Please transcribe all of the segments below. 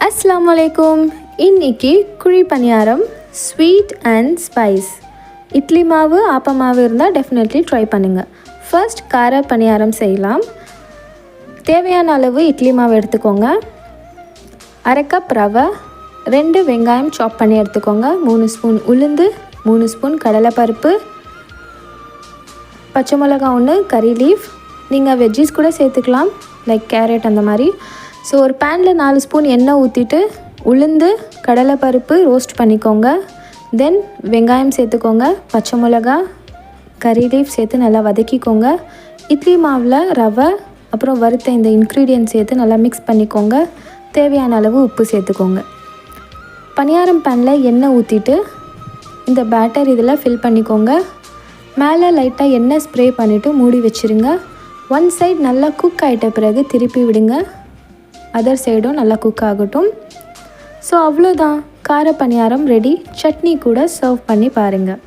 அஸ்ஸலாமு அலைக்கும். இன்னைக்கு குழி பணியாரம் ஸ்வீட் அண்ட் ஸ்பைஸ். இட்லி மாவு ஆப்ப மாவு இருந்தால் டெஃபினெட்லி ட்ரை பண்ணுங்கள். ஃபர்ஸ்ட் கார பணியாரம் செய்யலாம். தேவையான அளவு இட்லி மாவு எடுத்துக்கோங்க. 1/2 கப் ரவை, 2 வெங்காயம் சாப் பண்ணி எடுத்துக்கோங்க, 3 ஸ்பூன் உளுந்து, 3 ஸ்பூன் கடலைப்பருப்பு, பச்சை மிளகா 1, கறி லீஃப். நீங்கள் வெஜ்ஜீஸ் கூட சேர்த்துக்கலாம், லைக் கேரட் அந்த மாதிரி. ஸோ ஒரு பேனில் 4 ஸ்பூன் எண்ணெய் ஊற்றிட்டு உளுந்து கடலைப்பருப்பு ரோஸ்ட் பண்ணிக்கோங்க. தென் வெங்காயம் சேர்த்துக்கோங்க, பச்சை மிளகா, கறி லீஃப் சேர்த்து நல்லா வதக்கிக்கோங்க. இட்லி மாவில் ரவை அப்புறம் வறுத்த இந்த இன்க்ரீடியன்ட் சேர்த்து நல்லா மிக்ஸ் பண்ணிக்கோங்க. தேவையான அளவு உப்பு சேர்த்துக்கோங்க. பணியாரம் பேனில் எண்ணெய் ஊற்றிட்டு இந்த பேட்டர் இதில் ஃபில் பண்ணிக்கோங்க. மேலே லைட்டாக எண்ணெய் ஸ்ப்ரே பண்ணிவிட்டு மூடி வச்சுருங்க. ஒன் சைட் நல்லா குக் ஆகிட்ட பிறகு திருப்பி விடுங்க. அதர் சைடும் நல்லா குக் ஆகட்டும். ஸோ அவ்வளோதான், கார பணியாரம் ரெடி. சட்னி கூட சர்வ் பண்ணி பாருங்கள்.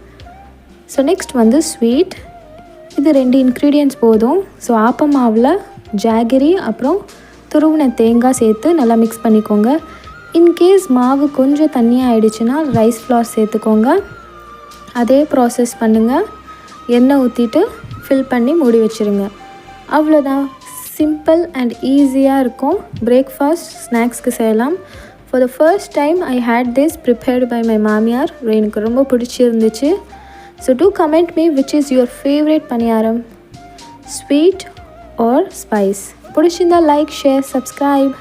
So next sweet. இது 2 இன்க்ரீடியன்ட்ஸ் போதும். ஸோ ஆப்ப மாவில் ஜாகரி அப்புறம் துருவின தேங்காய் சேர்த்து நல்லா மிக்ஸ் பண்ணிக்கோங்க. இன்கேஸ் மாவு கொஞ்சம் தண்ணியாக ஆகிடுச்சுன்னா ரைஸ் ஃப்ளார் சேர்த்துக்கோங்க. அதே ப்ராசஸ் பண்ணுங்கள். எண்ணெய் ஊற்றிட்டு ஃபில் பண்ணி மூடி வச்சுருங்க. அவ்வளோதான், சிம்பிள் அண்ட் ஈஸியாக இருக்கும். பிரேக்ஃபாஸ்ட் ஸ்நாக்ஸ்க்கு செய்யலாம். For the first time I had this prepared by my மாமியார். எனக்கு ரொம்ப பிடிச்சிருந்துச்சு. So do comment me which is your favourite paniyaram, sweet or spice. பிடிச்சிருந்தா லைக், ஷேர், சப்ஸ்கிரைப்.